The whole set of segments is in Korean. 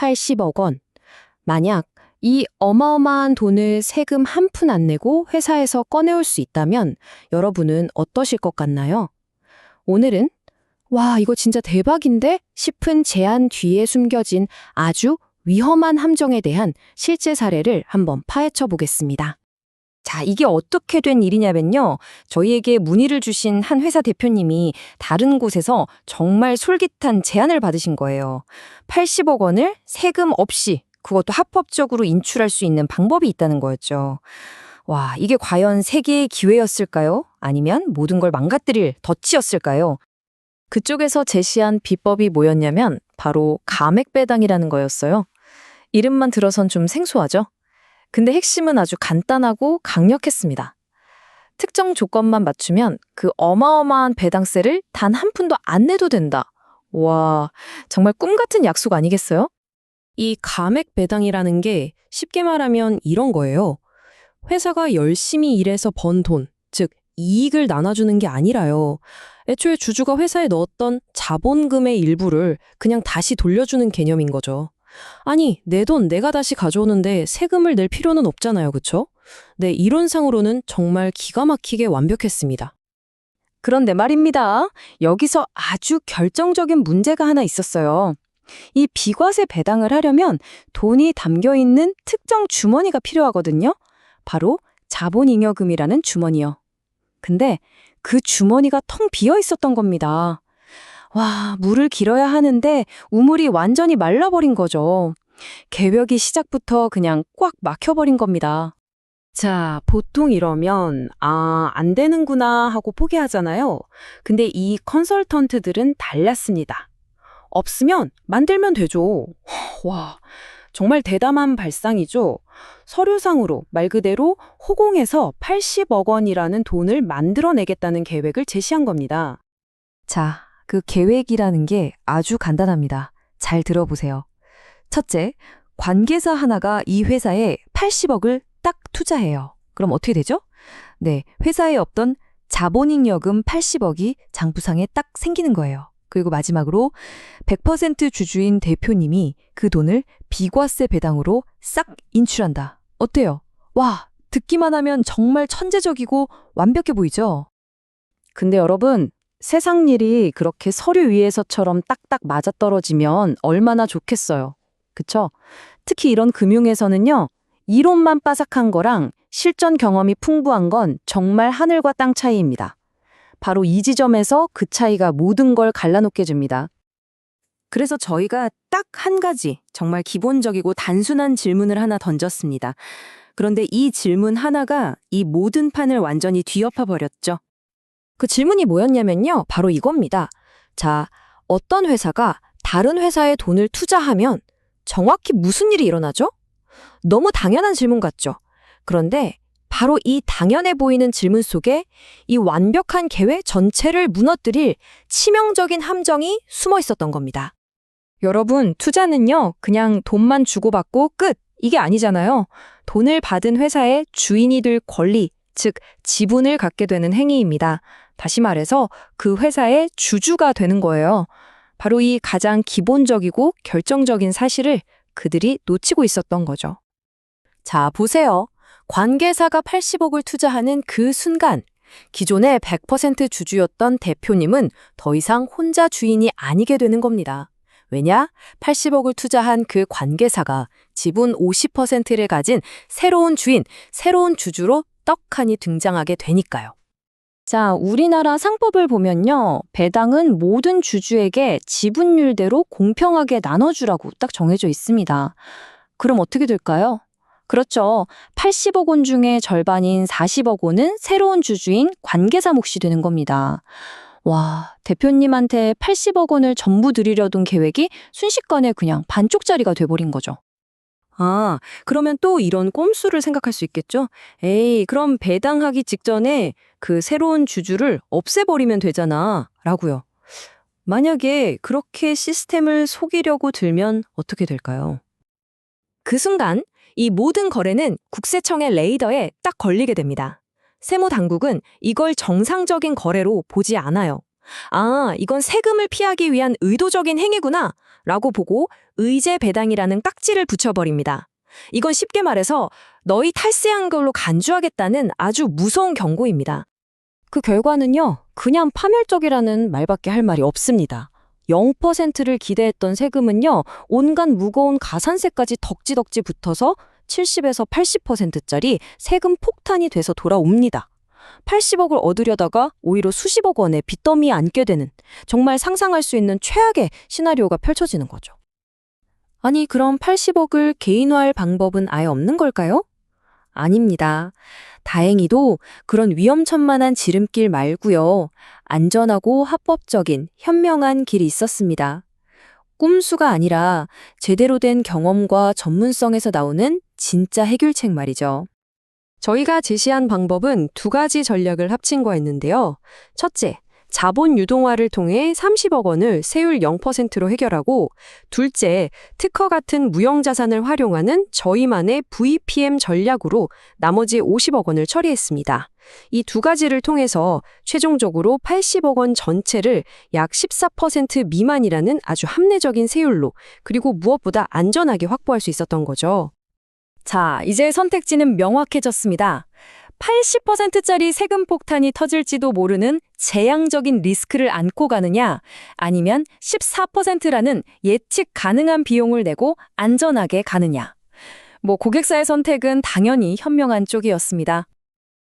80억 원. 만약 이 어마어마한 돈을 세금 한 푼 안 내고 회사에서 꺼내올 수 있다면 여러분은 어떠실 것 같나요? 오늘은 와, 이거 진짜 대박인데? 싶은 제안 뒤에 숨겨진 아주 위험한 함정에 대한 실제 사례를 한번 파헤쳐 보겠습니다. 자, 이게 어떻게 된 일이냐면요. 저희에게 문의를 주신 한 회사 대표님이 다른 곳에서 정말 솔깃한 제안을 받으신 거예요. 80억 원을 세금 없이 그것도 합법적으로 인출할 수 있는 방법이 있다는 거였죠. 와, 이게 과연 세계의 기회였을까요? 아니면 모든 걸 망가뜨릴 덫이었을까요? 그쪽에서 제시한 비법이 뭐였냐면 바로 감액배당이라는 거였어요. 이름만 들어선 좀 생소하죠? 근데 핵심은 아주 간단하고 강력했습니다. 특정 조건만 맞추면 그 어마어마한 배당세를 단 한 푼도 안 내도 된다. 와, 정말 꿈 같은 약속 아니겠어요? 이 감액 배당이라는 게 쉽게 말하면 이런 거예요. 회사가 열심히 일해서 번 돈, 즉 이익을 나눠주는 게 아니라요. 애초에 주주가 회사에 넣었던 자본금의 일부를 그냥 다시 돌려주는 개념인 거죠. 아니, 내 돈 내가 다시 가져오는데 세금을 낼 필요는 없잖아요, 그쵸? 네, 이론상으로는 정말 기가 막히게 완벽했습니다. 그런데 말입니다. 여기서 아주 결정적인 문제가 하나 있었어요. 이 비과세 배당을 하려면 돈이 담겨있는 특정 주머니가 필요하거든요. 바로 자본잉여금이라는 주머니요. 근데 그 주머니가 텅 비어 있었던 겁니다. 와, 물을 길어야 하는데 우물이 완전히 말라버린 거죠. 계획이 시작부터 그냥 꽉 막혀버린 겁니다. 자, 보통 이러면 안 되는구나 하고 포기하잖아요. 근데 이 컨설턴트들은 달랐습니다. 없으면 만들면 되죠. 와, 정말 대담한 발상이죠. 서류상으로 말 그대로 호공에서 80억 원이라는 돈을 만들어내겠다는 계획을 제시한 겁니다. 자, 그 계획이라는 게 아주 간단합니다. 잘 들어보세요. 첫째, 관계사 하나가 이 회사에 80억을 딱 투자해요. 그럼 어떻게 되죠? 네, 회사에 없던 자본잉여금 80억이 장부상에 딱 생기는 거예요. 그리고 마지막으로 100% 주주인 대표님이 그 돈을 비과세 배당으로 싹 인출한다. 어때요? 와, 듣기만 하면 정말 천재적이고 완벽해 보이죠? 근데 여러분, 세상 일이 그렇게 서류 위에서처럼 딱딱 맞아떨어지면 얼마나 좋겠어요. 그쵸? 특히 이런 금융에서는요, 이론만 빠삭한 거랑 실전 경험이 풍부한 건 정말 하늘과 땅 차이입니다. 바로 이 지점에서 그 차이가 모든 걸 갈라놓게 줍니다. 그래서 저희가 딱 한 가지 정말 기본적이고 단순한 질문을 하나 던졌습니다. 그런데 이 질문 하나가 이 모든 판을 완전히 뒤엎어 버렸죠. 그 질문이 뭐였냐면요. 바로 이겁니다. 자, 어떤 회사가 다른 회사에 돈을 투자하면 정확히 무슨 일이 일어나죠? 너무 당연한 질문 같죠? 그런데 바로 이 당연해 보이는 질문 속에 이 완벽한 계획 전체를 무너뜨릴 치명적인 함정이 숨어 있었던 겁니다. 여러분, 투자는요, 그냥 돈만 주고받고 끝! 이게 아니잖아요. 돈을 받은 회사의 주인이 될 권리, 즉 지분을 갖게 되는 행위입니다. 다시 말해서 그 회사의 주주가 되는 거예요. 바로 이 가장 기본적이고 결정적인 사실을 그들이 놓치고 있었던 거죠. 자, 보세요. 관계사가 80억을 투자하는 그 순간 기존의 100% 주주였던 대표님은 더 이상 혼자 주인이 아니게 되는 겁니다. 왜냐? 80억을 투자한 그 관계사가 지분 50%를 가진 새로운 주인, 새로운 주주로 떡하니 등장하게 되니까요. 자, 우리나라 상법을 보면요. 배당은 모든 주주에게 지분율대로 공평하게 나눠주라고 딱 정해져 있습니다. 그럼 어떻게 될까요? 그렇죠. 80억 원 중에 절반인 40억 원은 새로운 주주인 관계사 몫이 되는 겁니다. 와, 대표님한테 80억 원을 전부 드리려던 계획이 순식간에 그냥 반쪽짜리가 돼버린 거죠. 아, 그러면 또 이런 꼼수를 생각할 수 있겠죠? 에이, 그럼 배당하기 직전에 그 새로운 주주를 없애버리면 되잖아. 라고요. 만약에 그렇게 시스템을 속이려고 들면 어떻게 될까요? 그 순간 이 모든 거래는 국세청의 레이더에 딱 걸리게 됩니다. 세무당국은 이걸 정상적인 거래로 보지 않아요. 아, 이건 세금을 피하기 위한 의도적인 행위구나 라고 보고 의제 배당이라는 딱지를 붙여버립니다. 이건 쉽게 말해서 너희 탈세한 걸로 간주하겠다는 아주 무서운 경고입니다. 그 결과는요, 그냥 파멸적이라는 말밖에 할 말이 없습니다. 0%를 기대했던 세금은요, 온갖 무거운 가산세까지 덕지덕지 붙어서 70에서 80%짜리 세금 폭탄이 돼서 돌아옵니다. 80억을 얻으려다가 오히려 수십억 원의 빚더미에 앉게 되는 정말 상상할 수 있는 최악의 시나리오가 펼쳐지는 거죠. 아니, 그럼 80억을 개인화할 방법은 아예 없는 걸까요? 아닙니다. 다행히도 그런 위험천만한 지름길 말고요. 안전하고 합법적인 현명한 길이 있었습니다. 꼼수가 아니라 제대로 된 경험과 전문성에서 나오는 진짜 해결책 말이죠. 저희가 제시한 방법은 두 가지 전략을 합친 거였는데요. 첫째, 자본 유동화를 통해 30억 원을 세율 0%로 해결하고, 둘째, 특허 같은 무형자산을 활용하는 저희만의 VPM 전략으로 나머지 50억 원을 처리했습니다. 이 두 가지를 통해서 최종적으로 80억 원 전체를 약 14% 미만이라는 아주 합리적인 세율로, 그리고 무엇보다 안전하게 확보할 수 있었던 거죠. 자, 이제 선택지는 명확해졌습니다. 80%짜리 세금 폭탄이 터질지도 모르는 재앙적인 리스크를 안고 가느냐, 아니면 14%라는 예측 가능한 비용을 내고 안전하게 가느냐. 고객사의 선택은 당연히 현명한 쪽이었습니다.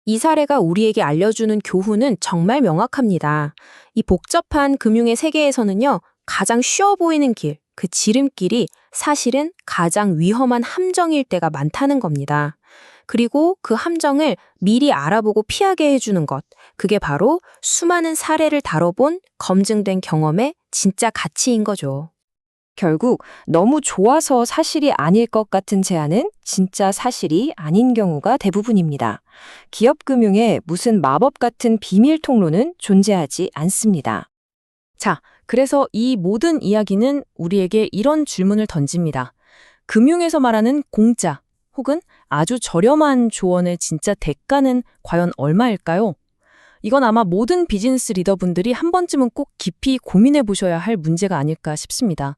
이 사례가 우리에게 알려주는 교훈은 정말 명확합니다. 이 복잡한 금융의 세계에서는요, 가장 쉬워 보이는 길, 그 지름길이 사실은 가장 위험한 함정일 때가 많다는 겁니다. 그리고 그 함정을 미리 알아보고 피하게 해주는 것, 그게 바로 수많은 사례를 다뤄본 검증된 경험의 진짜 가치인 거죠. 결국 너무 좋아서 사실이 아닐 것 같은 제안은 진짜 사실이 아닌 경우가 대부분입니다. 기업 금융에 무슨 마법 같은 비밀 통로는 존재하지 않습니다. 자, 그래서 이 모든 이야기는 우리에게 이런 질문을 던집니다. 금융에서 말하는 공짜 혹은 아주 저렴한 조언의 진짜 대가는 과연 얼마일까요? 이건 아마 모든 비즈니스 리더분들이 한 번쯤은 꼭 깊이 고민해 보셔야 할 문제가 아닐까 싶습니다.